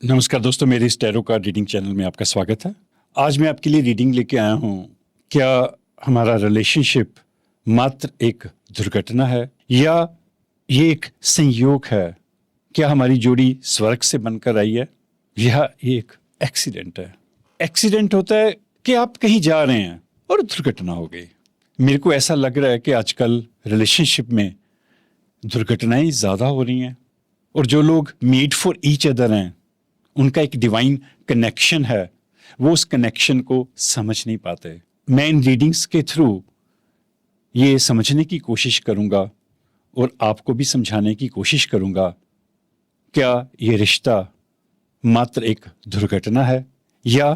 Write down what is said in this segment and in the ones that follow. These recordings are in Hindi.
नमस्कार दोस्तों, मेरे इस टैरो कार्ड रीडिंग चैनल में आपका स्वागत है। आज मैं आपके लिए रीडिंग लेके आया हूँ। क्या हमारा रिलेशनशिप मात्र एक दुर्घटना है या ये एक संयोग है? क्या हमारी जोड़ी स्वर्ग से बनकर आई है या ये एक एक्सीडेंट है? एक्सीडेंट होता है कि आप कहीं जा रहे हैं और दुर्घटना हो गई। मेरे को ऐसा लग रहा है कि आजकल रिलेशनशिप में दुर्घटनाएं ज़्यादा हो रही हैं और जो लोग मेड फॉर ईच अदर हैं, उनका एक डिवाइन कनेक्शन है, वो उस कनेक्शन को समझ नहीं पाते। मैं इन रीडिंग्स के थ्रू ये समझने की कोशिश करूंगा और आपको भी समझाने की कोशिश करूंगा, क्या ये रिश्ता मात्र एक दुर्घटना है या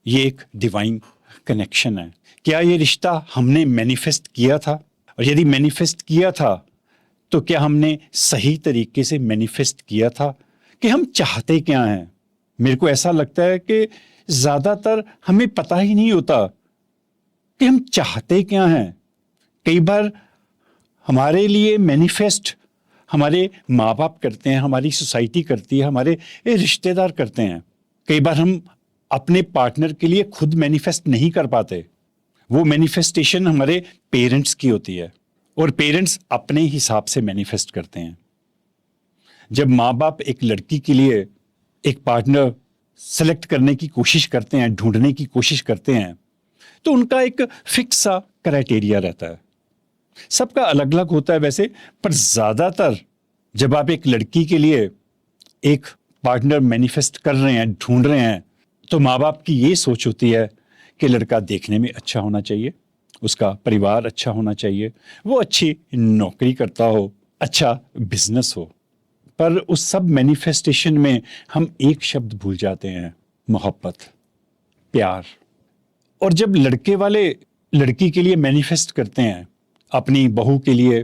ये एक डिवाइन कनेक्शन है? क्या ये रिश्ता हमने मैनिफेस्ट किया था? और यदि मैनिफेस्ट किया था तो क्या हमने सही तरीके से मैनिफेस्ट किया था कि हम चाहते क्या हैं? मेरे को ऐसा लगता है कि ज्यादातर हमें पता ही नहीं होता कि हम चाहते क्या हैं। कई बार हमारे लिए मैनिफेस्ट हमारे माँ बाप करते हैं, हमारी सोसाइटी करती है, हमारे रिश्तेदार करते हैं। कई बार हम अपने पार्टनर के लिए खुद मैनिफेस्ट नहीं कर पाते। वो मैनिफेस्टेशन हमारे पेरेंट्स की होती है और पेरेंट्स अपने हिसाब से मैनिफेस्ट करते हैं। जब माँ बाप एक लड़की के लिए एक पार्टनर सेलेक्ट करने की कोशिश करते हैं, ढूंढने की कोशिश करते हैं, तो उनका एक फिक्स सा क्राइटेरिया रहता है। सबका अलग अलग होता है वैसे, पर ज्यादातर जब आप एक लड़की के लिए एक पार्टनर मैनिफेस्ट कर रहे हैं, ढूंढ रहे हैं, तो माँ बाप की ये सोच होती है कि लड़का देखने में अच्छा होना चाहिए, उसका परिवार अच्छा होना चाहिए, वो अच्छी नौकरी करता हो, अच्छा बिजनेस हो। पर उस सब मैनिफेस्टेशन में हम एक शब्द भूल जाते हैं, मोहब्बत, प्यार। और जब लड़के वाले लड़की के लिए मैनिफेस्ट करते हैं, अपनी बहू के लिए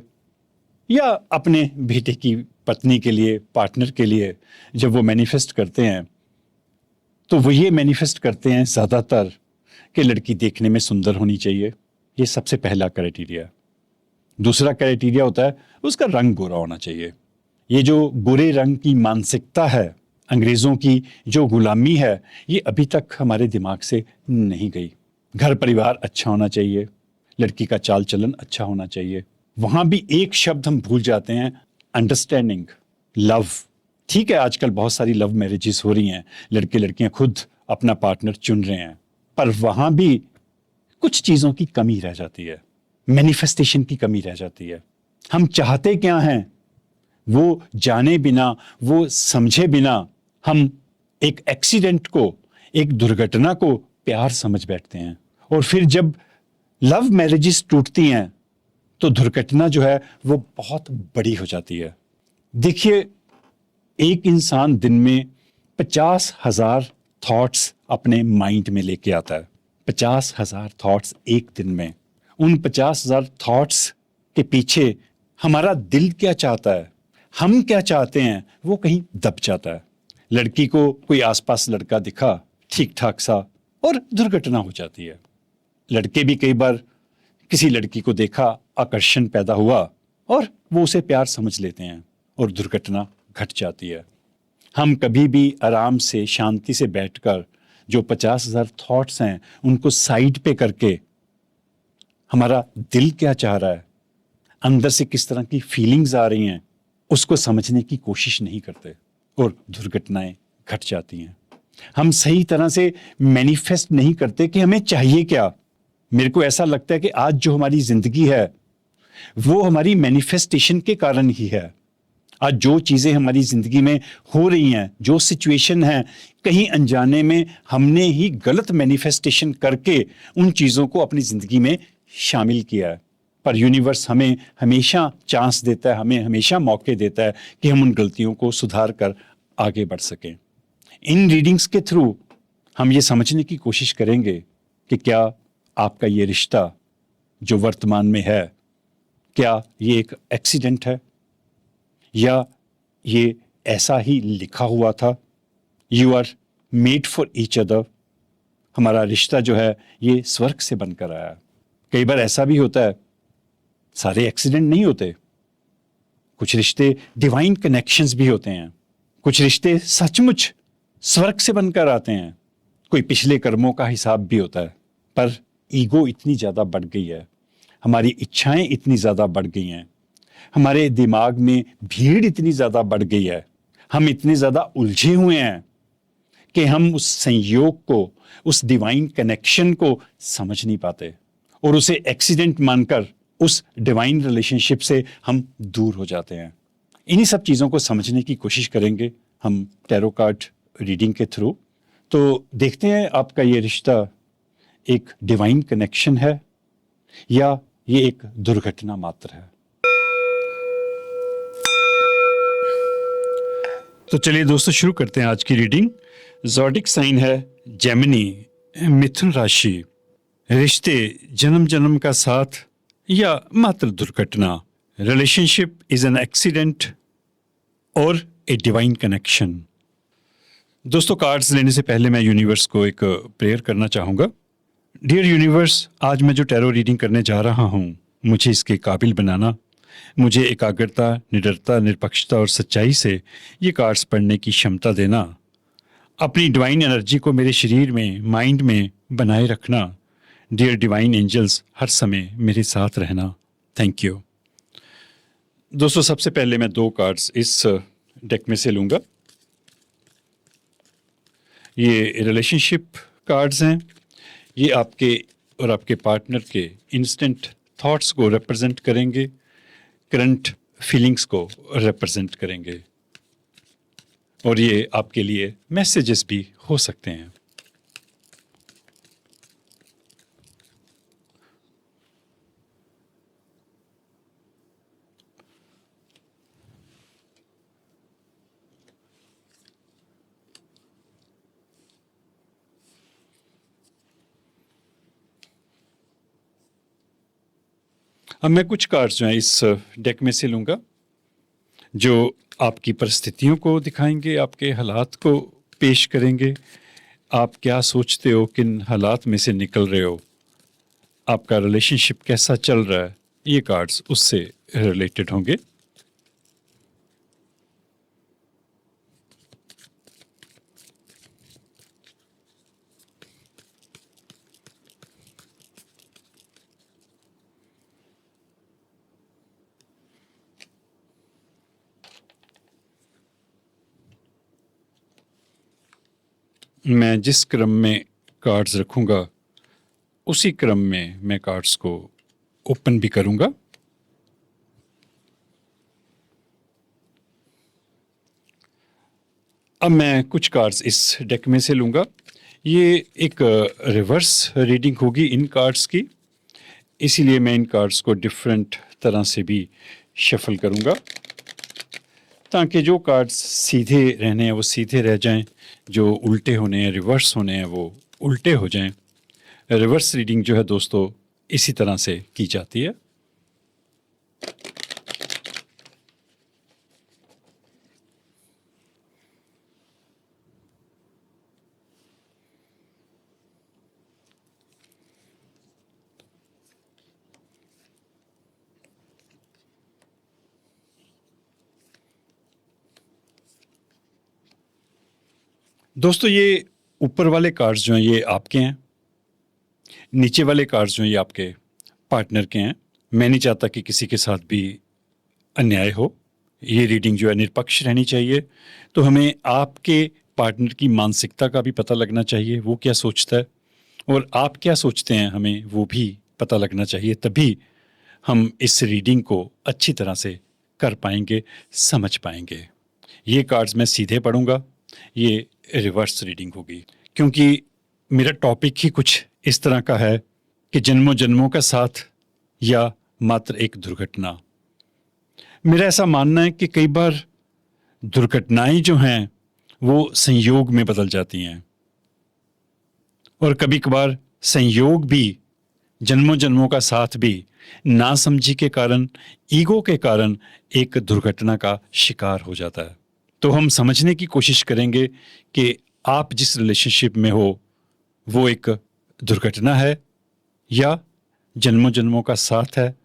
या अपने बेटे की पत्नी के लिए, पार्टनर के लिए, जब वो मैनिफेस्ट करते हैं तो वो ये मैनिफेस्ट करते हैं ज़्यादातर कि लड़की देखने में सुंदर होनी चाहिए। ये सबसे पहला क्राइटेरिया। दूसरा क्राइटेरिया होता है उसका रंग गोरा होना चाहिए। ये जो गोरे रंग की मानसिकता है, अंग्रेज़ों की जो गुलामी है, ये अभी तक हमारे दिमाग से नहीं गई। घर परिवार अच्छा होना चाहिए, लड़की का चाल चलन अच्छा होना चाहिए। वहाँ भी एक शब्द हम भूल जाते हैं, अंडरस्टैंडिंग, लव। ठीक है, आजकल बहुत सारी लव मैरिजेस हो रही हैं, लड़के लड़कियां खुद अपना पार्टनर चुन रहे हैं, पर वहाँ भी कुछ चीज़ों की कमी रह जाती है, मैनिफेस्टेशन की कमी रह जाती है। हम चाहते क्या हैं वो जाने बिना, वो समझे बिना हम एक एक्सीडेंट को, एक दुर्घटना को प्यार समझ बैठते हैं। और फिर जब लव मैरिजेस टूटती हैं तो दुर्घटना जो है वो बहुत बड़ी हो जाती है। देखिए, एक इंसान दिन में 50,000 थॉट्स अपने माइंड में लेके आता है। 50,000 थॉट्स एक दिन में। उन 50,000 थॉट्स के पीछे हमारा दिल क्या चाहता है, हम क्या चाहते हैं, वो कहीं दब जाता है। लड़की को कोई आसपास लड़का दिखा ठीक ठाक सा और दुर्घटना हो जाती है। लड़के भी कई बार किसी लड़की को देखा, आकर्षण पैदा हुआ और वो उसे प्यार समझ लेते हैं और दुर्घटना घट जाती है। हम कभी भी आराम से, शांति से बैठकर जो 50,000 थॉट्स हैं उनको साइड पे करके हमारा दिल क्या चाह रहा है, अंदर से किस तरह की फीलिंग्स आ रही हैं, उसको समझने की कोशिश नहीं करते और दुर्घटनाएं घट जाती हैं। हम सही तरह से मैनिफेस्ट नहीं करते कि हमें चाहिए क्या। मेरे को ऐसा लगता है कि आज जो हमारी जिंदगी है वो हमारी मैनिफेस्टेशन के कारण ही है। आज जो चीज़ें हमारी ज़िंदगी में हो रही हैं, जो सिचुएशन है, कहीं अनजाने में हमने ही गलत मैनिफेस्टेशन करके उन चीज़ों को अपनी ज़िंदगी में शामिल किया है। पर यूनिवर्स हमें हमेशा चांस देता है, हमें हमेशा मौके देता है कि हम उन गलतियों को सुधार कर आगे बढ़ सकें। इन रीडिंग्स के थ्रू हम ये समझने की कोशिश करेंगे कि क्या आपका ये रिश्ता जो वर्तमान में है, क्या ये एक एक्सीडेंट है या ये ऐसा ही लिखा हुआ था। You are made for each other. हमारा रिश्ता जो है ये स्वर्ग से बनकर आया। कई बार ऐसा भी होता है, सारे एक्सीडेंट नहीं होते, कुछ रिश्ते डिवाइन कनेक्शंस भी होते हैं, कुछ रिश्ते सचमुच स्वर्ग से बनकर आते हैं, कोई पिछले कर्मों का हिसाब भी होता है, पर ईगो इतनी ज़्यादा बढ़ गई है, हमारी इच्छाएं इतनी ज़्यादा बढ़ गई हैं, हमारे दिमाग में भीड़ इतनी ज़्यादा बढ़ गई है, हम इतने ज़्यादा उलझे हुए हैं कि हम उस संयोग को, उस डिवाइन कनेक्शन को समझ नहीं पाते और उसे एक्सीडेंट मानकर उस डिवाइन रिलेशनशिप से हम दूर हो जाते हैं। इन्हीं सब चीज़ों को समझने की कोशिश करेंगे हम टैरो कार्ड रीडिंग के थ्रू। तो देखते हैं आपका ये रिश्ता एक डिवाइन कनेक्शन है या ये एक दुर्घटना मात्र है। तो चलिए दोस्तों, शुरू करते हैं आज की रीडिंग। ज़ोडिक साइन है जेमिनी, मिथुन राशि। रिश्ते जन्म जन्म का साथ या मात्र दुर्घटना। रिलेशनशिप इज एन एक्सीडेंट और ए डिवाइन कनेक्शन। दोस्तों, कार्ड्स लेने से पहले मैं यूनिवर्स को एक प्रेयर करना चाहूँगा। डियर यूनिवर्स, आज मैं जो टैरो रीडिंग करने जा रहा हूँ, मुझे इसके काबिल बनाना। मुझे एकाग्रता, निडरता, निरपक्षता और सच्चाई से ये कार्ड्स पढ़ने की क्षमता देना। अपनी डिवाइन एनर्जी को मेरे शरीर में, माइंड में बनाए रखना। डियर डिवाइन एंजल्स, हर समय मेरे साथ रहना। Thank you. दोस्तों, सबसे पहले मैं 2 कार्ड्स इस डेक में से लूँगा। ये रिलेशनशिप कार्ड्स हैं। ये आपके और आपके पार्टनर के इंस्टेंट थॉट्स को रिप्रेजेंट करेंगे, करंट फीलिंग्स को रिप्रेजेंट करेंगे, और ये आपके लिए मैसेजेस भी हो सकते हैं। अब मैं कुछ कार्ड्स जो हैं इस डेक में से लूँगा, जो आपकी परिस्थितियों को दिखाएंगे, आपके हालात को पेश करेंगे। आप क्या सोचते हो, किन हालात में से निकल रहे हो, आपका रिलेशनशिप कैसा चल रहा है, ये कार्ड्स उससे रिलेटेड होंगे। मैं जिस क्रम में कार्ड्स रखूंगा, उसी क्रम में मैं कार्ड्स को ओपन भी करूंगा। अब मैं कुछ कार्ड्स इस डेक में से लूँगा। ये एक रिवर्स रीडिंग होगी इन कार्ड्स की, इसीलिए मैं इन कार्ड्स को डिफरेंट तरह से भी शफल करूँगा, ताकि जो कार्ड्स सीधे रहने हैं वो सीधे रह जाएं, जो उल्टे होने हैं, रिवर्स होने हैं, वो उल्टे हो जाएं। रिवर्स रीडिंग जो है दोस्तों, इसी तरह से की जाती है। दोस्तों, ये ऊपर वाले कार्ड्स जो हैं ये आपके हैं, नीचे वाले कार्ड्स जो हैं ये आपके पार्टनर के हैं। मैं नहीं चाहता कि किसी के साथ भी अन्याय हो। ये रीडिंग जो है निष्पक्ष रहनी चाहिए। तो हमें आपके पार्टनर की मानसिकता का भी पता लगना चाहिए, वो क्या सोचता है, और आप क्या सोचते हैं, हमें वो भी पता लगना चाहिए। तभी हम इस रीडिंग को अच्छी तरह से कर पाएंगे, समझ पाएंगे। ये कार्ड्स मैं सीधे पढ़ूंगा, ये रिवर्स रीडिंग होगी, क्योंकि मेरा टॉपिक ही कुछ इस तरह का है कि जन्मों जन्मों का साथ या मात्र एक दुर्घटना। मेरा ऐसा मानना है कि कई बार दुर्घटनाएं जो हैं वो संयोग में बदल जाती हैं, और कभी कभार संयोग भी जन्मों जन्मों का साथ भी नासमझी के कारण, ईगो के कारण एक दुर्घटना का शिकार हो जाता है। तो हम समझने की कोशिश करेंगे कि आप जिस रिलेशनशिप में हो वो एक दुर्घटना है या जन्मों जन्मों का साथ है,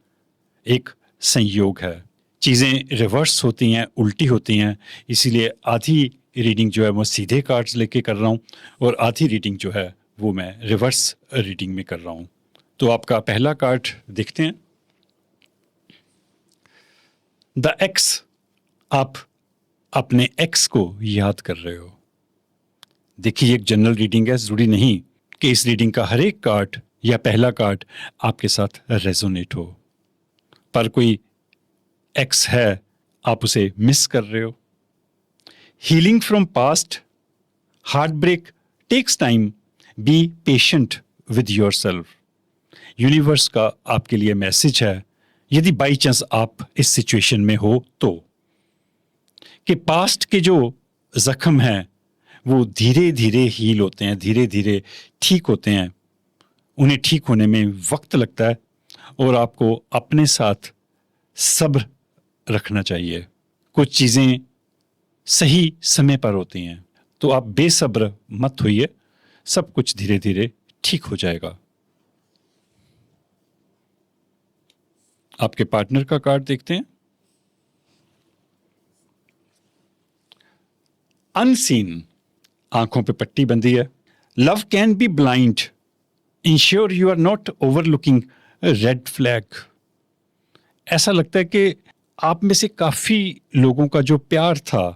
एक संयोग है। चीज़ें रिवर्स होती हैं, उल्टी होती हैं, इसीलिए आधी रीडिंग जो है वो सीधे कार्ड्स लेके कर रहा हूँ और आधी रीडिंग जो है वो मैं रिवर्स रीडिंग में कर रहा हूँ। तो आपका पहला कार्ड देखते हैं, द एक्स। आप अपने एक्स को याद कर रहे हो। देखिए, ये एक जनरल रीडिंग है, जरूरी नहीं कि इस रीडिंग का हर एक कार्ड या पहला कार्ड आपके साथ रेजोनेट हो, पर कोई एक्स है, आप उसे मिस कर रहे हो। Healing from past, heartbreak takes time, be patient with yourself. Universe का आपके लिए मैसेज है, यदि बाई चांस आप इस सिचुएशन में हो तो, कि पास्ट के जो जख्म हैं वो धीरे धीरे हील होते हैं, धीरे धीरे ठीक होते हैं। उन्हें ठीक होने में वक्त लगता है और आपको अपने साथ सब्र रखना चाहिए। कुछ चीज़ें सही समय पर होती हैं, तो आप बेसब्र मत होइए, सब कुछ धीरे धीरे ठीक हो जाएगा। आपके पार्टनर का कार्ड देखते हैं, अनसीन, आंखों पे पट्टी बंधी है। Love can be blind, ensure you are not overlooking red flag. ऐसा लगता है कि आप में से काफी लोगों का जो प्यार था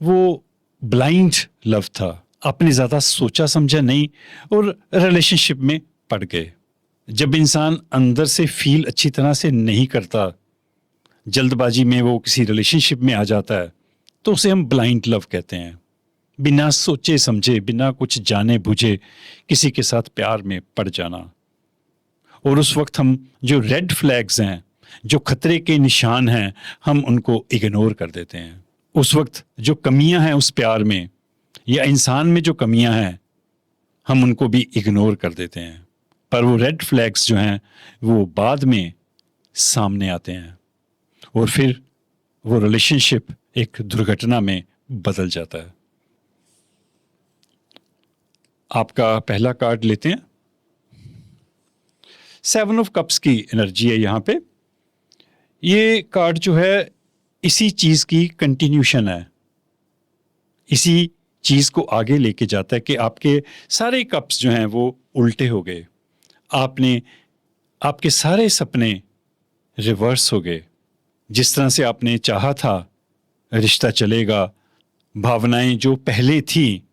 वो ब्लाइंड लव था, आपने ज्यादा सोचा समझा नहीं और रिलेशनशिप में पड़ गए। जब इंसान अंदर से फील अच्छी तरह से नहीं करता, जल्दबाजी में वो किसी रिलेशनशिप में आ जाता है, तो उसे हम ब्लाइंड लव कहते हैं। बिना सोचे समझे, बिना कुछ जाने बुझे किसी के साथ प्यार में पड़ जाना। और उस वक्त हम जो रेड फ्लैग्स हैं, जो खतरे के निशान हैं, हम उनको इग्नोर कर देते हैं। उस वक्त जो कमियां हैं उस प्यार में या इंसान में जो कमियां हैं, हम उनको भी इग्नोर कर देते हैं। पर वो रेड फ्लैग्स जो हैं वो बाद में सामने आते हैं और फिर वो रिलेशनशिप एक दुर्घटना में बदल जाता है। आपका पहला कार्ड लेते हैं, 7 ऑफ कप्स की एनर्जी है यहाँ पे। ये कार्ड जो है इसी चीज की कंटिन्यूशन है, इसी चीज को आगे लेके जाता है कि आपके सारे कप्स जो हैं वो उल्टे हो गए। आपके सारे सपने रिवर्स हो गए। जिस तरह से आपने चाहा था रिश्ता चलेगा, भावनाएं जो पहले थी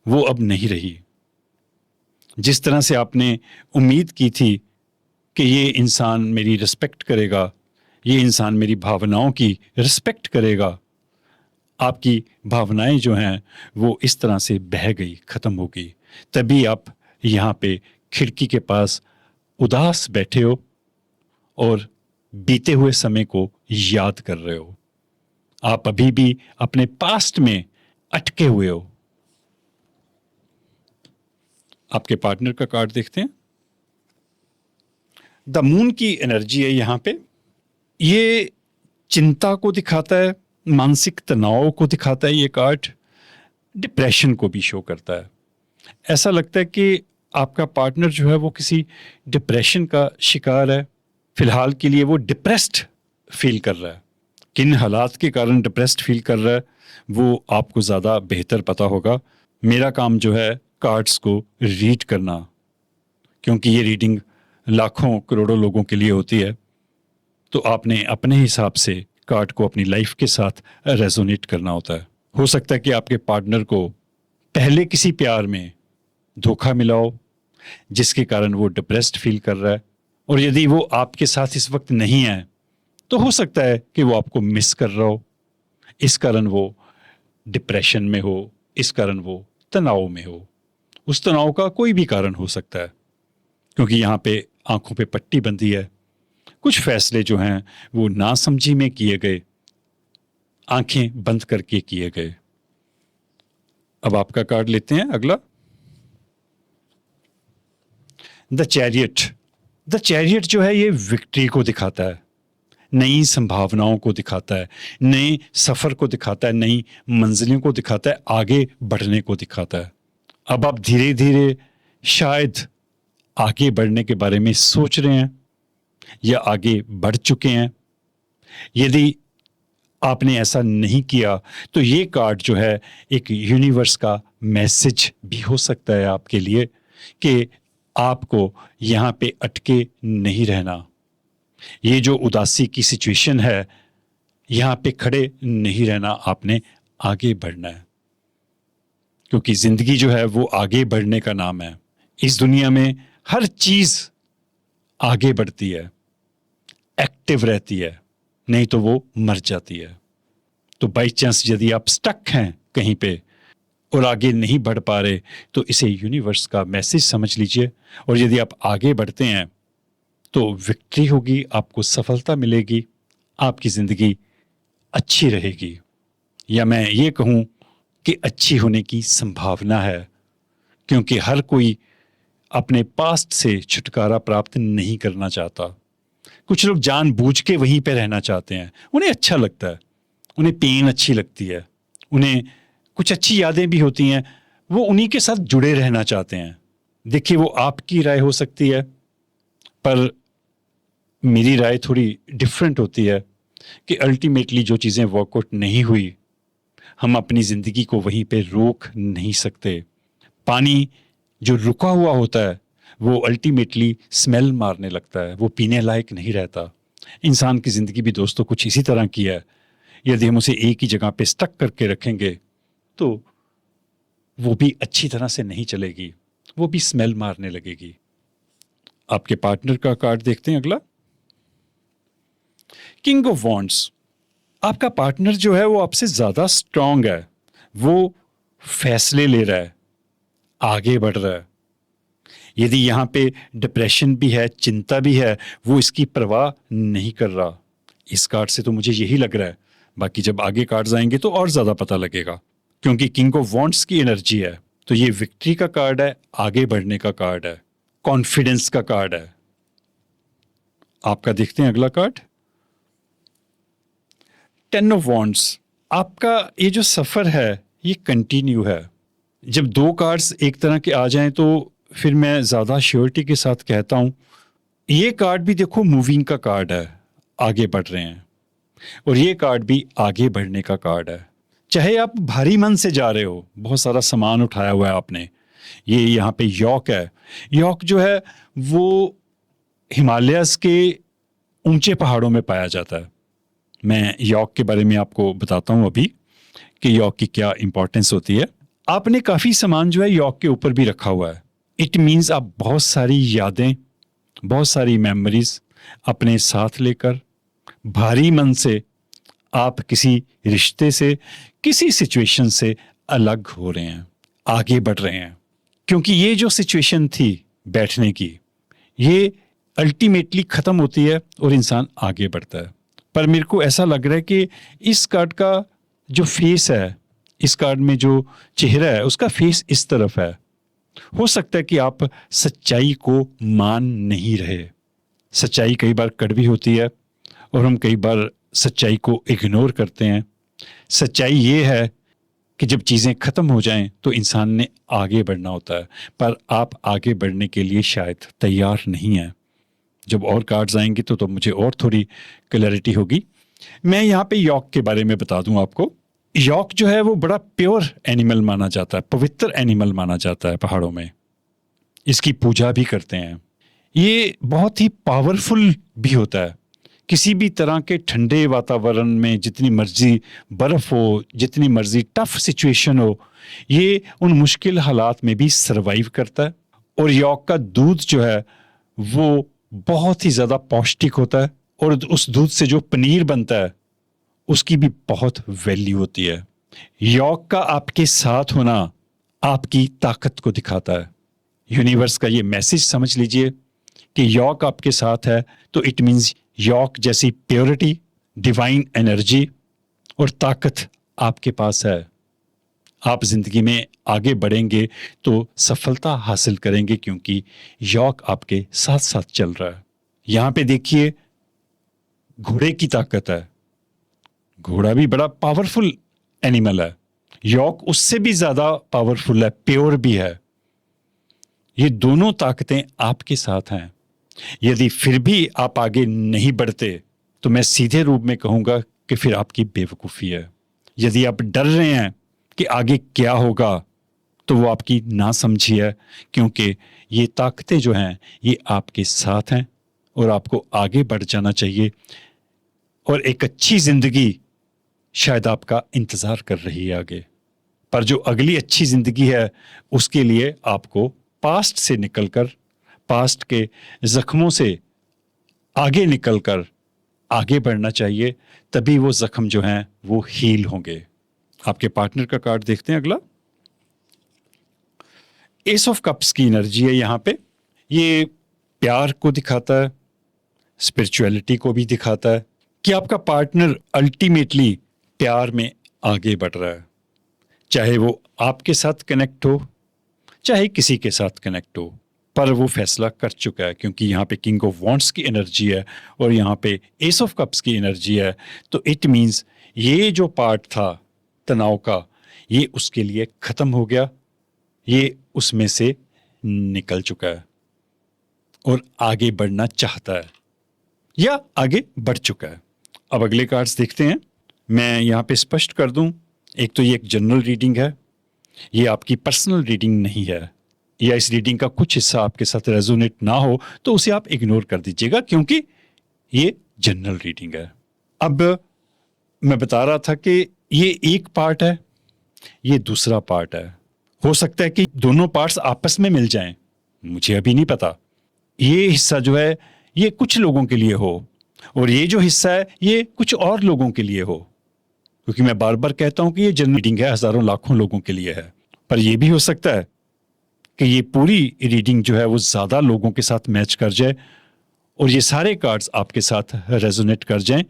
वो अब नहीं रही। जिस तरह से आपने उम्मीद की थी कि ये इंसान मेरी रिस्पेक्ट करेगा, ये इंसान मेरी भावनाओं की रिस्पेक्ट करेगा, आपकी भावनाएं जो हैं वो इस तरह से बह गई, खत्म हो गई। तभी आप यहाँ पे खिड़की के पास उदास बैठे हो और बीते हुए समय को याद कर रहे हो। आप अभी भी अपने पास्ट में अटके हुए हो। आपके पार्टनर का कार्ड देखते हैं, द मून की एनर्जी है यहाँ पे। ये चिंता को दिखाता है, मानसिक तनाव को दिखाता है। ये कार्ड डिप्रेशन को भी शो करता है। ऐसा लगता है कि आपका पार्टनर जो है वो किसी डिप्रेशन का शिकार है। फिलहाल के लिए वो डिप्रेस्ड फील कर रहा है। किन हालात के कारण डिप्रेस्ड फील कर रहा है वो आपको ज़्यादा बेहतर पता होगा। मेरा काम जो है कार्ड्स को रीड करना, क्योंकि ये रीडिंग लाखों करोड़ों लोगों के लिए होती है। तो आपने अपने हिसाब से कार्ड को अपनी लाइफ के साथ रेजोनेट करना होता है। हो सकता है कि आपके पार्टनर को पहले किसी प्यार में धोखा मिला हो जिसके कारण वो डिप्रेस्ड फील कर रहा है, और यदि वो आपके साथ इस वक्त नहीं है तो हो सकता है कि वो आपको मिस कर रहा हो, इस कारण वो डिप्रेशन में हो, इस कारण वो तनाव में हो। उस तनाव का कोई भी कारण हो सकता है, क्योंकि यहाँ पे आंखों पे पट्टी बंधी है। कुछ फैसले जो हैं वो नासमझी में किए गए, आंखें बंद करके किए गए। अब आपका कार्ड लेते हैं अगला, द चैरियट। द चैरियट जो है ये विक्ट्री को दिखाता है, नई संभावनाओं को दिखाता है, नए सफर को दिखाता है, नई मंजिलों को दिखाता है, आगे बढ़ने को दिखाता है। अब आप धीरे धीरे शायद आगे बढ़ने के बारे में सोच रहे हैं या आगे बढ़ चुके हैं। यदि आपने ऐसा नहीं किया, तो ये कार्ड जो है एक यूनिवर्स का मैसेज भी हो सकता है आपके लिए कि आपको यहाँ पे अटके नहीं रहना। ये जो उदासी की सिचुएशन है, यहाँ पे खड़े नहीं रहना, आपने आगे बढ़ना है, क्योंकि जिंदगी जो है वो आगे बढ़ने का नाम है। इस दुनिया में हर चीज आगे बढ़ती है, एक्टिव रहती है, नहीं तो वो मर जाती है। तो बाई चांस यदि आप स्टक हैं कहीं पे और आगे नहीं बढ़ पा रहे, तो इसे यूनिवर्स का मैसेज समझ लीजिए। और यदि आप आगे बढ़ते हैं तो विक्ट्री होगी, आपको सफलता मिलेगी, आपकी जिंदगी अच्छी रहेगी, या मैं ये कहूं कि अच्छी होने की संभावना है, क्योंकि हर कोई अपने पास्ट से छुटकारा प्राप्त नहीं करना चाहता। कुछ लोग जानबूझ के वहीं पे रहना चाहते हैं, उन्हें अच्छा लगता है, उन्हें पेन अच्छी लगती है, उन्हें कुछ अच्छी यादें भी होती हैं, वो उन्हीं के साथ जुड़े रहना चाहते हैं। देखिए, वो आपकी राय हो सकती है, पर मेरी राय थोड़ी डिफरेंट होती है कि अल्टीमेटली जो चीज़ें वर्कआउट नहीं हुई, हम अपनी ज़िंदगी को वहीं पे रोक नहीं सकते। पानी जो रुका हुआ होता है वो अल्टीमेटली स्मेल मारने लगता है, वो पीने लायक नहीं रहता। इंसान की ज़िंदगी भी दोस्तों कुछ इसी तरह की है। यदि हम उसे एक ही जगह पे स्टक करके रखेंगे तो वो भी अच्छी तरह से नहीं चलेगी, वो भी स्मेल मारने लगेगी। आपके पार्टनर का कार्ड देखते हैं अगला, किंग ऑफ वॉन्ड्स। आपका पार्टनर जो है वो आपसे ज्यादा स्ट्रांग है, वो फैसले ले रहा है, आगे बढ़ रहा है। यदि यहाँ पे डिप्रेशन भी है, चिंता भी है, वो इसकी परवाह नहीं कर रहा। इस कार्ड से तो मुझे यही लग रहा है, बाकी जब आगे कार्ड्स आएंगे तो और ज्यादा पता लगेगा, क्योंकि किंग ऑफ वॉन्ड्स की एनर्जी है, तो ये विक्ट्री का कार्ड है, आगे बढ़ने का कार्ड है, कॉन्फिडेंस का कार्ड है। आपका देखते हैं अगला कार्ड, टेन ऑफ वॉन्ड्स। आपका ये जो सफर है ये कंटिन्यू है। जब दो कार्ड्स एक तरह के आ जाएं तो फिर मैं ज्यादा श्योरिटी के साथ कहता हूं, ये कार्ड भी देखो मूविंग का कार्ड है, आगे बढ़ रहे हैं, और ये कार्ड भी आगे बढ़ने का कार्ड है। चाहे आप भारी मन से जा रहे हो, बहुत सारा सामान उठाया हुआ है आपने, ये यहाँ पे यॉक है। यॉक जो है वो हिमालयस के ऊंचे पहाड़ों में पाया जाता है। मैं यॉक के बारे में आपको बताता हूँ अभी कि यॉक की क्या इंपॉर्टेंस होती है। आपने काफी सामान जो है यॉक के ऊपर भी रखा हुआ है। इट मीन्स आप बहुत सारी यादें, बहुत सारी मेमोरीज अपने साथ लेकर भारी मन से आप किसी रिश्ते से, किसी सिचुएशन से अलग हो रहे हैं, आगे बढ़ रहे हैं। क्योंकि ये जो सिचुएशन थी बैठने की, ये अल्टीमेटली खत्म होती है और इंसान आगे बढ़ता है। पर मेरे को ऐसा लग रहा है कि इस कार्ड का जो फेस है, इस कार्ड में जो चेहरा है, उसका फेस इस तरफ है। हो सकता है कि आप सच्चाई को मान नहीं रहे। सच्चाई कई बार कड़वी होती है और हम कई बार सच्चाई को इग्नोर करते हैं। सच्चाई ये है कि जब चीज़ें ख़त्म हो जाएं तो इंसान ने आगे बढ़ना होता है, पर आप आगे बढ़ने के लिए शायद तैयार नहीं हैं। जब और कार्ड्स आएंगे तो मुझे और थोड़ी क्लैरिटी होगी। मैं यहाँ पे यॉक के बारे में बता दूं आपको। यॉक जो है वो बड़ा प्योर एनिमल माना जाता है, पवित्र एनिमल माना जाता है पहाड़ों में। इसकी पूजा भी करते हैं। ये बहुत ही पावरफुल भी होता है। किसी भी तरह के ठंडे वातावरण में जितनी मर्जी बर्फ हो, जितनी मर्जी टफ सिचुएशन हो, ये उन मुश्किल हालात में भी सरवाइव करता है। और यॉक का दूध जो है वो बहुत ही ज़्यादा पौष्टिक होता है, और उस दूध से जो पनीर बनता है उसकी भी बहुत वैल्यू होती है। यॉक का आपके साथ होना आपकी ताकत को दिखाता है। यूनिवर्स का ये मैसेज समझ लीजिए कि यॉक आपके साथ है तो इट मीन्स यॉक जैसी प्योरिटी, डिवाइन एनर्जी और ताकत आपके पास है। आप जिंदगी में आगे बढ़ेंगे तो सफलता हासिल करेंगे, क्योंकि यॉक आपके साथ साथ चल रहा है। यहां पे देखिए, घोड़े की ताकत है। घोड़ा भी बड़ा पावरफुल एनिमल है, यॉक उससे भी ज्यादा पावरफुल है, प्योर भी है। ये दोनों ताकतें आपके साथ हैं। यदि फिर भी आप आगे नहीं बढ़ते तो मैं सीधे रूप में कहूंगा कि फिर आपकी बेवकूफ़ी है। यदि आप डर रहे हैं कि आगे क्या होगा, तो वो आपकी नासमझी है, क्योंकि ये ताकतें जो हैं ये आपके साथ हैं और आपको आगे बढ़ जाना चाहिए और एक अच्छी ज़िंदगी शायद आपका इंतज़ार कर रही है आगे। पर जो अगली अच्छी ज़िंदगी है उसके लिए आपको पास्ट से निकलकर, पास्ट के ज़ख्मों से आगे निकलकर आगे बढ़ना चाहिए, तभी वो ज़ख्म जो हैं वो हील होंगे। आपके पार्टनर का कार्ड देखते हैं अगला। एस ऑफ कप्स की एनर्जी है यहाँ पे। ये प्यार को दिखाता है, स्पिरिचुअलिटी को भी दिखाता है कि आपका पार्टनर अल्टीमेटली प्यार में आगे बढ़ रहा है, चाहे वो आपके साथ कनेक्ट हो, चाहे किसी के साथ कनेक्ट हो, पर वो फैसला कर चुका है, क्योंकि यहाँ पे किंग ऑफ वॉन्ड्स की एनर्जी है और यहाँ पे एस ऑफ कप्स की एनर्जी है। तो इट मीन्स ये जो पार्ट था तनाव का, ये उसके लिए ख़त्म हो गया, ये उसमें से निकल चुका है और आगे बढ़ना चाहता है या आगे बढ़ चुका है। अब अगले कार्ड्स देखते हैं। मैं यहाँ पे स्पष्ट कर दूं, एक तो ये एक जनरल रीडिंग है, ये आपकी पर्सनल रीडिंग नहीं है, या इस रीडिंग का कुछ हिस्सा आपके साथ रेजोनेट ना हो तो उसे आप इग्नोर कर दीजिएगा, क्योंकि ये जनरल रीडिंग है। अब मैं बता रहा था कि ये एक पार्ट है, ये दूसरा पार्ट है। हो सकता है कि दोनों पार्ट्स आपस में मिल जाएं, मुझे अभी नहीं पता। ये हिस्सा जो है ये कुछ लोगों के लिए हो और ये जो हिस्सा है ये कुछ और लोगों के लिए हो, क्योंकि मैं बार बार कहता हूं कि ये जनरल रीडिंग है, हजारों लाखों लोगों के लिए है। पर यह भी हो सकता है कि ये पूरी रीडिंग जो है वो ज्यादा लोगों के साथ मैच कर जाए और ये सारे कार्ड्स आपके साथ रेजोनेट कर जाएं,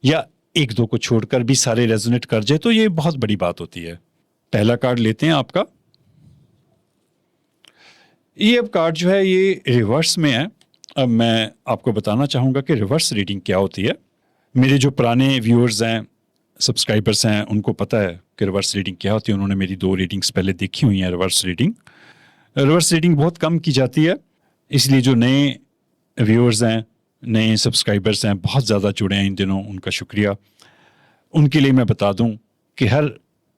या एक दो को छोड़कर भी सारे रेजोनेट कर जाए, तो ये बहुत बड़ी बात होती है। पहला कार्ड लेते हैं आपका। ये अब कार्ड जो है ये रिवर्स में है। अब मैं आपको बताना चाहूँगा कि रिवर्स रीडिंग क्या होती है। मेरे जो पुराने व्यूअर्स हैं, सब्सक्राइबर्स हैं, उनको पता है कि रिवर्स रीडिंग क्या होती है। उन्होंने मेरी 2 रीडिंग्स पहले देखी हुई हैं। रिवर्स रीडिंग बहुत कम की जाती है, इसलिए जो नए व्यूअर्स हैं, नए सब्सक्राइबर्स हैं, बहुत ज़्यादा जुड़े हैं इन दिनों, उनका शुक्रिया। उनके लिए मैं बता दूं कि हर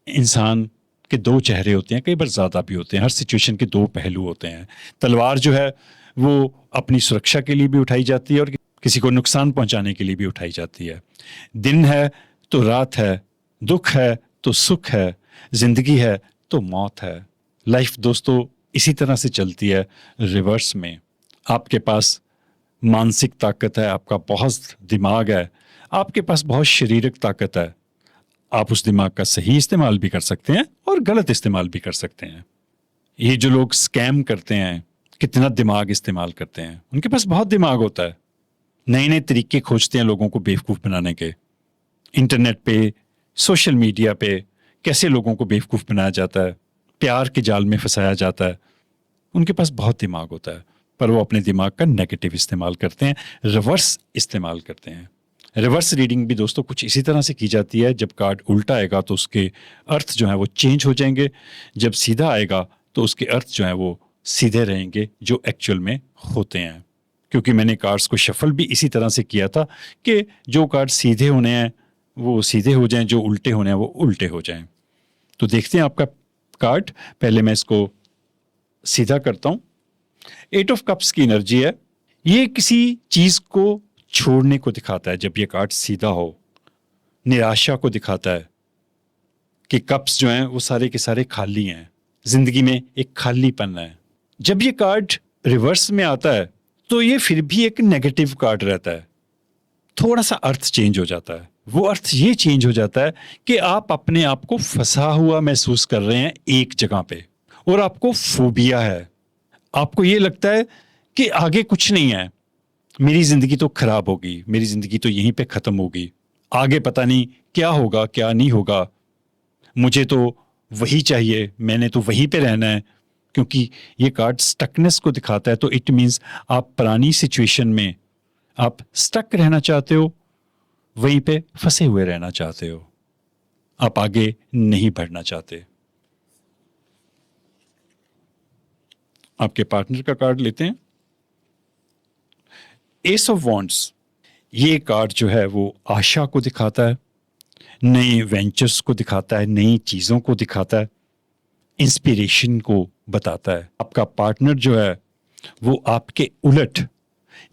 इंसान के 2 चेहरे होते हैं, कई बार ज़्यादा भी होते हैं। हर सिचुएशन के 2 पहलू होते हैं। तलवार जो है वो अपनी सुरक्षा के लिए भी उठाई जाती है और किसी को नुकसान पहुंचाने के लिए भी उठाई जाती है। दिन है तो रात है, दुख है तो सुख है, जिंदगी है तो मौत है। लाइफ दोस्तों इसी तरह से चलती है रिवर्स में। आपके पास मानसिक ताकत है, आपका बहुत दिमाग है, आपके पास बहुत शारीरिक ताकत है। आप उस दिमाग का सही इस्तेमाल भी कर सकते हैं और गलत इस्तेमाल भी कर सकते हैं। ये जो लोग स्कैम करते हैं, कितना दिमाग इस्तेमाल करते हैं, उनके पास बहुत दिमाग होता है। नए नए तरीके खोजते हैं लोगों को बेवकूफ़ बनाने के। इंटरनेट पे, सोशल मीडिया पे कैसे लोगों को बेवकूफ़ बनाया जाता है, प्यार के जाल में फंसाया जाता है। उनके पास बहुत दिमाग होता है, पर वो अपने दिमाग का नेगेटिव इस्तेमाल करते हैं, रिवर्स इस्तेमाल करते हैं। रिवर्स रीडिंग भी दोस्तों कुछ इसी तरह से की जाती है। जब कार्ड उल्टा आएगा तो उसके अर्थ जो है वो चेंज हो जाएंगे, जब सीधा आएगा तो उसके अर्थ जो है वो सीधे रहेंगे जो एक्चुअल में होते हैं। क्योंकि मैंने कार्ड्स को शफल भी इसी तरह से किया था कि जो कार्ड सीधे होने हैं वो सीधे हो जाएं, जो उल्टे होने हैं वो उल्टे हो जाएं। तो देखते हैं आपका कार्ड। पहले मैं इसको सीधा करता हूं। 8 ऑफ कप्स की एनर्जी है। ये किसी चीज को छोड़ने को दिखाता है। जब ये कार्ड सीधा हो, निराशा को दिखाता है कि कप्स जो हैं वो सारे के सारे खाली हैं, जिंदगी में एक खालीपन है। जब ये कार्ड रिवर्स में आता है तो ये फिर भी एक नेगेटिव कार्ड रहता है। थोड़ा सा अर्थ चेंज हो जाता है। वो अर्थ ये चेंज हो जाता है कि आप अपने आप को फंसा हुआ महसूस कर रहे हैं एक जगह पे और आपको फोबिया है। आपको ये लगता है कि आगे कुछ नहीं है, मेरी जिंदगी तो खराब होगी, मेरी जिंदगी तो यहीं पे खत्म होगी, आगे पता नहीं क्या होगा क्या नहीं होगा, मुझे तो वही चाहिए, मैंने तो वहीं पे रहना है। क्योंकि ये कार्ड स्टकनेस को दिखाता है, तो इट मीन्स आप पुरानी सिचुएशन में आप स्टक रहना चाहते हो, वहीं पे फंसे हुए रहना चाहते हो, आप आगे नहीं बढ़ना चाहते। आपके पार्टनर का कार्ड लेते हैं। एस ऑफ वॉन्ड्स, ये कार्ड जो है वो आशा को दिखाता है, नए वेंचर्स को दिखाता है, नई चीज़ों को दिखाता है, इंस्पिरेशन को बताता है। आपका पार्टनर जो है वो आपके उलट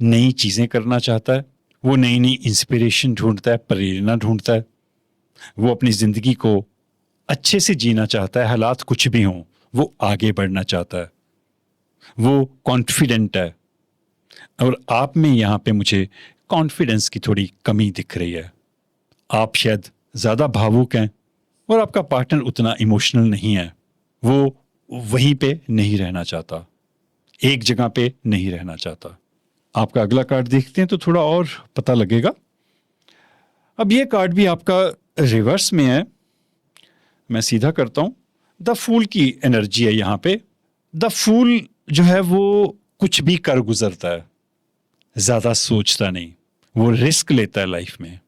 नई चीज़ें करना चाहता है, वो नई नई इंस्पिरेशन ढूंढता है, प्रेरणा ढूंढता है, वो अपनी ज़िंदगी को अच्छे से जीना चाहता है, हालात कुछ भी हों वो आगे बढ़ना चाहता है, वो कॉन्फिडेंट है। और आप में यहाँ पे मुझे कॉन्फिडेंस की थोड़ी कमी दिख रही है। आप शायद ज़्यादा भावुक हैं और आपका पार्टनर उतना इमोशनल नहीं है, वो वहीं पे नहीं रहना चाहता, एक जगह पे नहीं रहना चाहता। आपका अगला कार्ड देखते हैं तो थोड़ा और पता लगेगा। अब ये कार्ड भी आपका रिवर्स में है, मैं सीधा करता हूं। द फूल की एनर्जी है यहाँ पे। द फूल जो है वो कुछ भी कर गुजरता है, ज्यादा सोचता नहीं, वो रिस्क लेता है लाइफ में,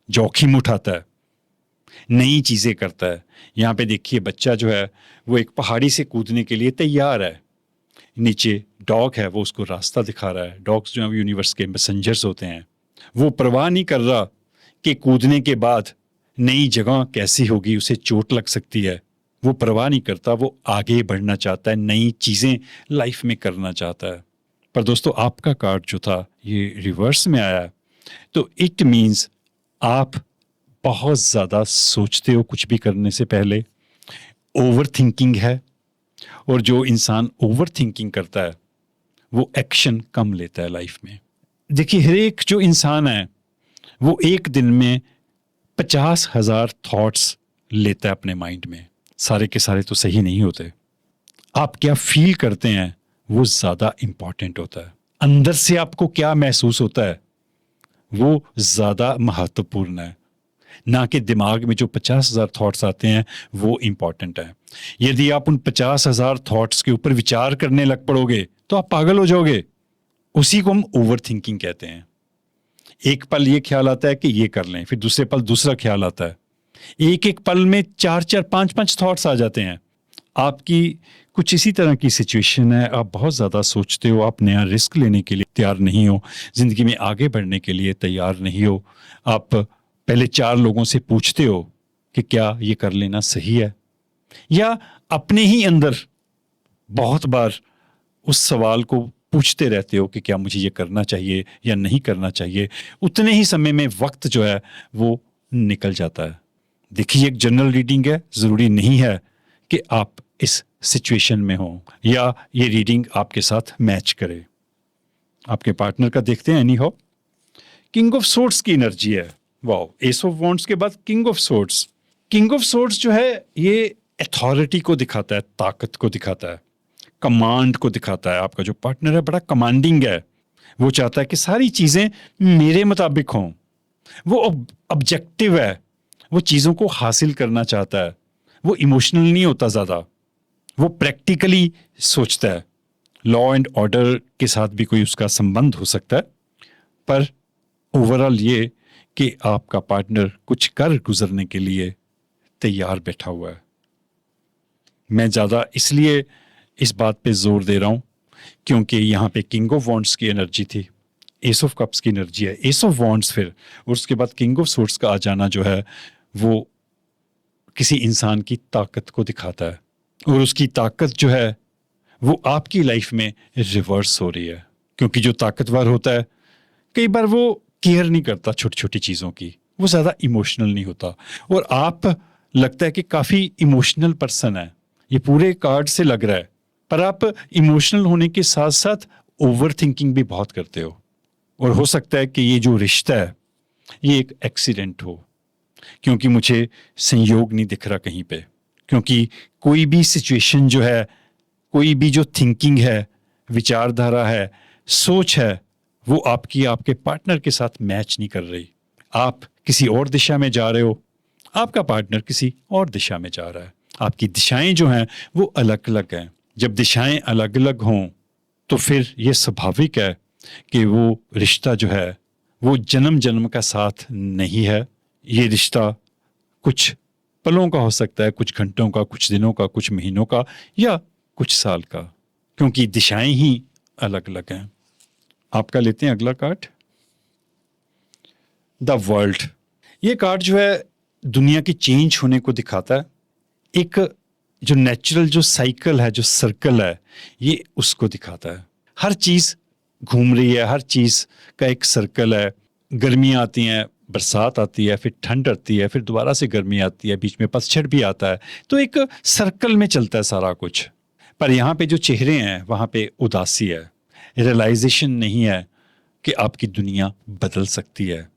जोखिम उठाता है, नई चीजें करता है। यहाँ पे देखिए बच्चा जो है वो एक पहाड़ी से कूदने के लिए तैयार है, नीचे डॉग है वो उसको रास्ता दिखा रहा है। डॉग्स जो है यूनिवर्स के मैसेंजर्स होते हैं, वो परवाह नहीं कर रहा कि कूदने के बाद नई जगह कैसी होगी, उसे चोट लग सकती है, वो परवाह नहीं करता, वो आगे बढ़ना चाहता है, नई चीज़ें लाइफ में करना चाहता है। पर दोस्तों आपका कार्ड जो था ये रिवर्स में आया, तो इट मीन्स आप बहुत ज़्यादा सोचते हो कुछ भी करने से पहले, ओवर थिंकिंग है। और जो इंसान ओवर थिंकिंग करता है वो एक्शन कम लेता है लाइफ में। देखिए हर एक जो इंसान है वो एक दिन में 50,000 थॉट्स लेता है अपने माइंड में, सारे के सारे तो सही नहीं होते। आप क्या फील करते हैं वो ज़्यादा इम्पॉर्टेंट होता है, अंदर से आपको क्या महसूस होता है वो ज़्यादा महत्वपूर्ण है, ना कि दिमाग में जो 50,000 थॉट्स आते हैं वो इम्पॉर्टेंट है। यदि आप उन 50,000 थॉट्स के ऊपर विचार करने लग पड़ोगे तो आप पागल हो जाओगे। उसी को हम ओवर थिंकिंग कहते हैं। एक पल ये ख्याल आता है कि ये कर लें, फिर दूसरे पल दूसरा ख्याल आता है, एक एक पल में चार चार पांच पांच थॉट्स आ जाते हैं। आपकी कुछ इसी तरह की सिचुएशन है, आप बहुत ज़्यादा सोचते हो, आप नया रिस्क लेने के लिए तैयार नहीं हो, ज़िंदगी में आगे बढ़ने के लिए तैयार नहीं हो। आप पहले 4 लोगों से पूछते हो कि क्या ये कर लेना सही है, या अपने ही अंदर बहुत बार उस सवाल को पूछते रहते हो कि क्या मुझे ये करना चाहिए या नहीं करना चाहिए। उतने ही समय में वक्त जो है वो निकल जाता है। देखिए एक जनरल रीडिंग है, ज़रूरी नहीं है कि आप इस सिचुएशन में हो या ये रीडिंग आपके साथ मैच करे। आपके पार्टनर का देखते हैं। Any how king of swords की एनर्जी है। वाओ, एस ऑफ वॉन्ड्स के बाद king of swords. King of swords जो है ये अथॉरिटी को दिखाता है, ताकत को दिखाता है, कमांड को दिखाता है। आपका जो पार्टनर है बड़ा कमांडिंग है, वो चाहता है कि सारी चीजें मेरे मुताबिक हों। वो ऑब्जेक्टिव है, वो चीजों को हासिल करना चाहता है, वो इमोशनल नहीं होता ज्यादा, वो प्रैक्टिकली सोचता है। लॉ एंड ऑर्डर के साथ भी कोई उसका संबंध हो सकता है, पर ओवरऑल ये कि आपका पार्टनर कुछ कर गुजरने के लिए तैयार बैठा हुआ है। मैं ज़्यादा इसलिए इस बात पे जोर दे रहा हूँ क्योंकि यहाँ पे किंग ऑफ वॉन्ड्स की एनर्जी थी, एस ऑफ कप्स की एनर्जी है, एस ऑफ वॉन्ड्स फिर, और उसके बाद किंग ऑफ सोर्ड्स का आ जाना जो है वो किसी इंसान की ताकत को दिखाता है। और उसकी ताकत जो है वो आपकी लाइफ में रिवर्स हो रही है, क्योंकि जो ताकतवर होता है कई बार वो केयर नहीं करता छोटी छोटी चीज़ों की, वो ज़्यादा इमोशनल नहीं होता। और आप लगता है कि काफ़ी इमोशनल पर्सन है, ये पूरे कार्ड से लग रहा है, पर आप इमोशनल होने के साथ साथ ओवर थिंकिंग भी बहुत करते हो। और हो सकता है कि ये जो रिश्ता है ये एक एक्सीडेंट हो, क्योंकि मुझे संयोग नहीं दिख रहा कहीं पे, क्योंकि कोई भी सिचुएशन जो है, कोई भी जो थिंकिंग है, विचारधारा है, सोच है, वो आपकी आपके पार्टनर के साथ मैच नहीं कर रही। आप किसी और दिशा में जा रहे हो, आपका पार्टनर किसी और दिशा में जा रहा है। आपकी दिशाएं जो हैं वो अलग अलग हैं। जब दिशाएं अलग अलग हों तो फिर ये स्वाभाविक है कि वो रिश्ता जो है वो जन्म जन्म का साथ नहीं है। ये रिश्ता कुछ पलों का हो सकता है, कुछ घंटों का, कुछ दिनों का, कुछ महीनों का, या कुछ साल का, क्योंकि दिशाएं ही अलग अलग हैं। आपका लेते हैं अगला कार्ड। The world. ये कार्ड जो है दुनिया की चेंज होने को दिखाता है। एक जो नेचुरल जो साइकिल है, जो सर्कल है, ये उसको दिखाता है। हर चीज घूम रही है, हर चीज का एक सर्कल है। गर्मियाँ आती हैं, बरसात आती है, फिर ठंड आती है, फिर दोबारा से गर्मी आती है, बीच में पतझड़ भी आता है। तो एक सर्कल में चलता है सारा कुछ। पर यहाँ पे जो चेहरे हैं वहाँ पे उदासी है, रियलाइजेशन नहीं है कि आपकी दुनिया बदल सकती है,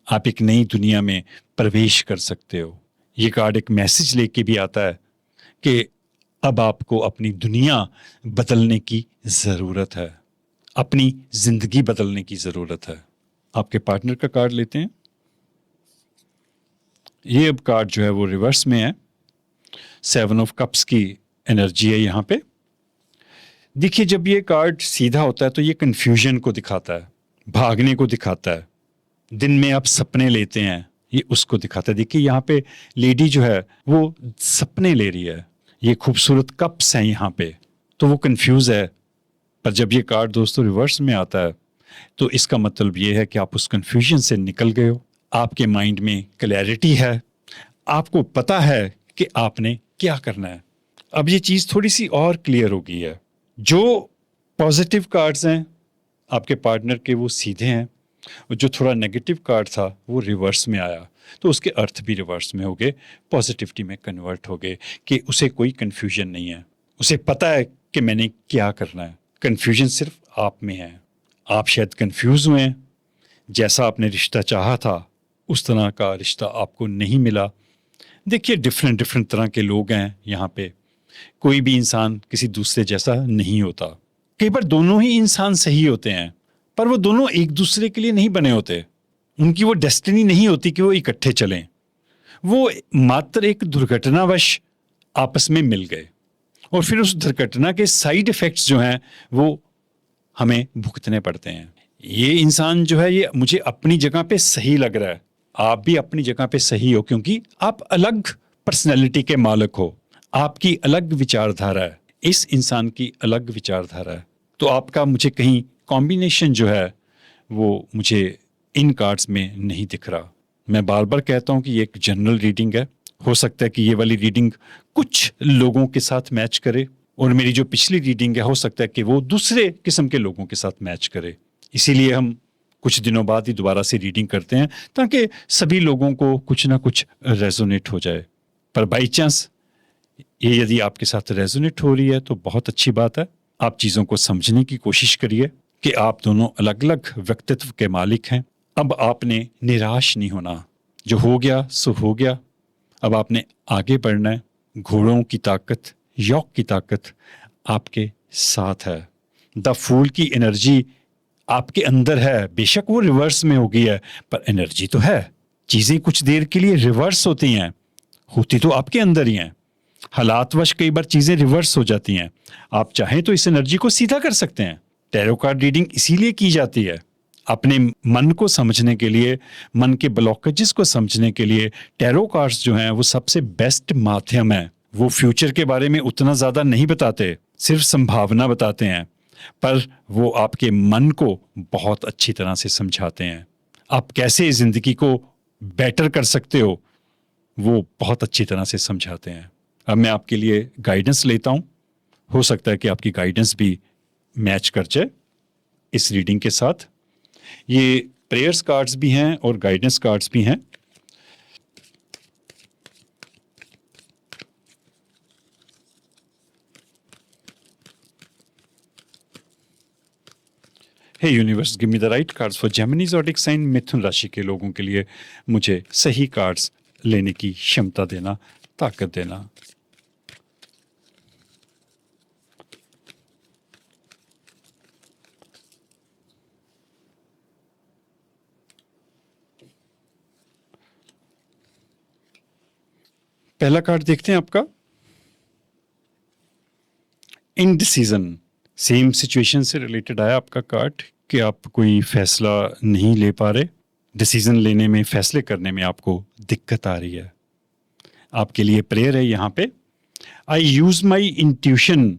आप एक नई दुनिया में प्रवेश कर सकते हो। ये कार्ड एक मैसेज लेके भी आता है कि अब आपको अपनी दुनिया बदलने की ज़रूरत है, अपनी ज़िंदगी बदलने की ज़रूरत है। आपके पार्टनर का कार्ड लेते हैं। ये अब कार्ड जो है वो रिवर्स में है। 7 ऑफ कप्स की एनर्जी है यहाँ पे। देखिए, जब ये कार्ड सीधा होता है तो ये कंफ्यूजन को दिखाता है, भागने को दिखाता है। दिन में आप सपने लेते हैं, ये उसको दिखाता है। देखिए यहाँ पे लेडी जो है वो सपने ले रही है, ये खूबसूरत कप्स हैं यहाँ पे, तो वो कंफ्यूज है। पर जब ये कार्ड दोस्तों रिवर्स में आता है तो इसका मतलब ये है कि आप उस कंफ्यूजन से निकल गए हो, आपके माइंड में क्लैरिटी है, आपको पता है कि आपने क्या करना है। अब ये चीज़ थोड़ी सी और क्लियर हो गई है। जो पॉजिटिव कार्ड्स हैं आपके पार्टनर के वो सीधे हैं, और जो थोड़ा नेगेटिव कार्ड था वो रिवर्स में आया, तो उसके अर्थ भी रिवर्स में हो गए, पॉजिटिविटी में कन्वर्ट हो गए कि उसे कोई कन्फ्यूजन नहीं है, उसे पता है कि मैंने क्या करना है। कन्फ्यूजन सिर्फ आप में है, आप शायद कंफ्यूज हुए हैं। जैसा आपने रिश्ता चाहा था उस तरह का रिश्ता आपको नहीं मिला। देखिए, डिफरेंट डिफरेंट तरह के लोग हैं यहाँ पे, कोई भी इंसान किसी दूसरे जैसा नहीं होता। कई बार दोनों ही इंसान सही होते हैं, पर वो दोनों एक दूसरे के लिए नहीं बने होते, उनकी वो डेस्टिनी नहीं होती कि वो इकट्ठे चलें। वो मात्र एक दुर्घटनावश आपस में मिल गए, और फिर उस दुर्घटना के साइड इफेक्ट्स जो हैं वो हमें भुगतने पड़ते हैं। ये इंसान जो है ये मुझे अपनी जगह पे सही लग रहा है, आप भी अपनी जगह पे सही हो, क्योंकि आप अलग पर्सनैलिटी के मालिक हो, आपकी अलग विचारधारा है, इस इंसान की अलग विचारधारा है। तो आपका मुझे कहीं कॉम्बिनेशन जो है वो मुझे इन कार्ड्स में नहीं दिख रहा। मैं बार बार कहता हूँ कि ये एक जनरल रीडिंग है, हो सकता है कि ये वाली रीडिंग कुछ लोगों के साथ मैच करे, और मेरी जो पिछली रीडिंग है हो सकता है कि वो दूसरे किस्म के लोगों के साथ मैच करे। इसीलिए हम कुछ दिनों बाद ही दोबारा से रीडिंग करते हैं, ताकि सभी लोगों को कुछ ना कुछ रेजोनेट हो जाए। पर बाई चांस ये यदि आपके साथ रेजोनेट हो रही है तो बहुत अच्छी बात है। आप चीज़ों को समझने की कोशिश करिए कि आप दोनों अलग अलग व्यक्तित्व के मालिक हैं। अब आपने निराश नहीं होना, जो हो गया सो हो गया, अब आपने आगे बढ़ना है। घोड़ों की ताकत, यॉक की ताकत आपके साथ है। द फूल की एनर्जी आपके अंदर है, बेशक वो रिवर्स में हो गई है, पर एनर्जी तो है। चीज़ें कुछ देर के लिए रिवर्स होती हैं, होती तो आपके अंदर ही हैं। हालातवश कई बार चीज़ें रिवर्स हो जाती हैं, आप चाहें तो इस एनर्जी को सीधा कर सकते हैं। टैरो कार्ड रीडिंग इसीलिए की जाती है, अपने मन को समझने के लिए, मन के ब्लॉकेजेस को समझने के लिए। टैरो कार्ड्स जो हैं वो सबसे बेस्ट माध्यम है। वो फ्यूचर के बारे में उतना ज़्यादा नहीं बताते, सिर्फ संभावना बताते हैं, पर वो आपके मन को बहुत अच्छी तरह से समझाते हैं। आप कैसे ज़िंदगी को बेटर कर सकते हो वो बहुत अच्छी तरह से समझाते हैं। अब मैं आपके लिए गाइडेंस लेता हूँ, हो सकता है कि आपकी गाइडेंस भी मैच कर जाए इस रीडिंग के साथ। ये प्रेयर्स कार्ड्स भी हैं और गाइडेंस कार्ड्स भी हैं। Hey universe, give me the right cards for Gemini zodiac sign, मिथुन राशि के लोगों के लिए मुझे सही कार्ड्स लेने की क्षमता देना, ताकत देना। पहला कार्ड देखते हैं आपका, इनडिसीजन। सेम सिचुएशन से रिलेटेड आया आपका कार्ड कि आप कोई फैसला नहीं ले पा रहे, डिसीजन लेने में, फैसले करने में आपको दिक्कत आ रही है। आपके लिए प्रेयर है यहाँ पे, I use my intuition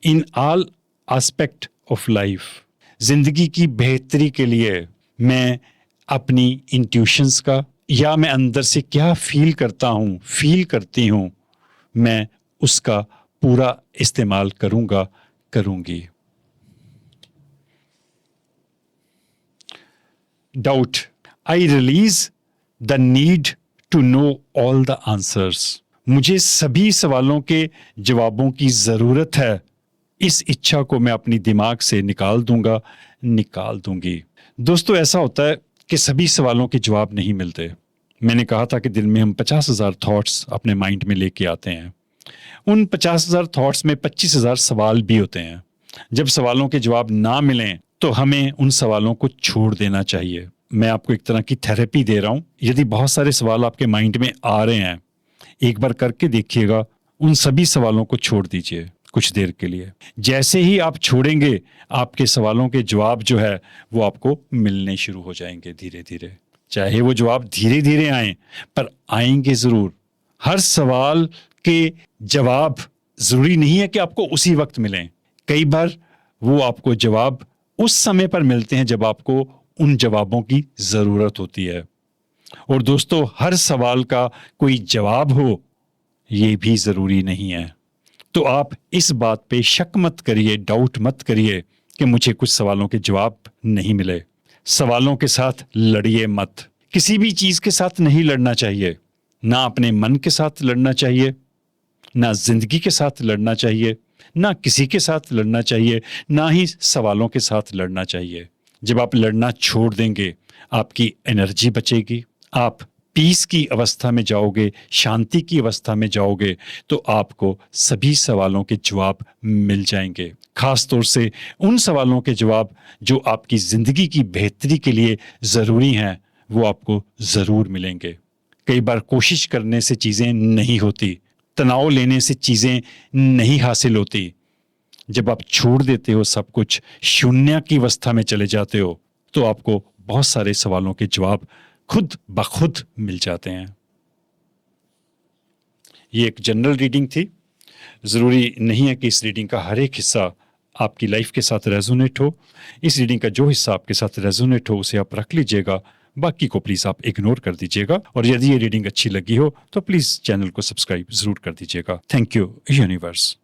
in all aspect of life. जिंदगी की बेहतरी के लिए मैं अपनी इंट्यूशंस का, या मैं अंदर से क्या फील करता हूँ, फील करती हूँ, मैं उसका पूरा इस्तेमाल करूँगा, करूँगी। Doubt, I release the need to know all the answers. मुझे सभी सवालों के जवाबों की ज़रूरत है। इस इच्छा को मैं अपनी दिमाग से निकाल दूंगा, निकाल दूंगी। दोस्तों, ऐसा होता है कि सभी सवालों के जवाब नहीं मिलते। मैंने कहा था कि दिन में हम 50,000 थॉट्स अपने माइंड में लेके आते हैं। उन 50,000 थॉट्स में 25,000 सवाल भी होते हैं। जब सवालों के जवाब ना मिलें तो हमें उन सवालों को छोड़ देना चाहिए। मैं आपको एक तरह की थेरेपी दे रहा हूं। यदि बहुत सारे सवाल आपके माइंड में आ रहे हैं, एक बार करके देखिएगा, उन सभी सवालों को छोड़ दीजिए कुछ देर के लिए। जैसे ही आप छोड़ेंगे, आपके सवालों के जवाब जो है वो आपको मिलने शुरू हो जाएंगे धीरे धीरे। चाहे वो जवाब धीरे धीरे आए, पर आएंगे जरूर। हर सवाल के जवाब जरूरी नहीं है कि आपको उसी वक्त मिलें। कई बार वो आपको जवाब उस समय पर मिलते हैं जब आपको उन जवाबों की जरूरत होती है। और दोस्तों, हर सवाल का कोई जवाब हो ये भी जरूरी नहीं है। तो आप इस बात पे शक मत करिए, डाउट मत करिए कि मुझे कुछ सवालों के जवाब नहीं मिले। सवालों के साथ लड़िए मत। किसी भी चीज के साथ नहीं लड़ना चाहिए। ना अपने मन के साथ लड़ना चाहिए, ना जिंदगी के साथ लड़ना चाहिए, ना किसी के साथ लड़ना चाहिए, ना ही सवालों के साथ लड़ना चाहिए। जब आप लड़ना छोड़ देंगे, आपकी एनर्जी बचेगी, आप पीस की अवस्था में जाओगे, शांति की अवस्था में जाओगे, तो आपको सभी सवालों के जवाब मिल जाएंगे। खास तौर से उन सवालों के जवाब जो आपकी जिंदगी की बेहतरी के लिए जरूरी हैं, वो आपको जरूर मिलेंगे। कई बार कोशिश करने से चीजें नहीं होती, तनाव लेने से चीजें नहीं हासिल होती। जब आप छोड़ देते हो सब कुछ, शून्य की अवस्था में चले जाते हो, तो आपको बहुत सारे सवालों के जवाब खुद ब खुद मिल जाते हैं। ये एक जनरल रीडिंग थी। जरूरी नहीं है कि इस रीडिंग का हर एक हिस्सा आपकी लाइफ के साथ रेजोनेट हो। इस रीडिंग का जो हिस्सा आपके साथ रेजोनेट हो उसे आप रख लीजिएगा, बाकी को प्लीज आप इग्नोर कर दीजिएगा। और यदि ये रीडिंग अच्छी लगी हो तो प्लीज चैनल को सब्सक्राइब जरूर कर दीजिएगा। Thank you universe.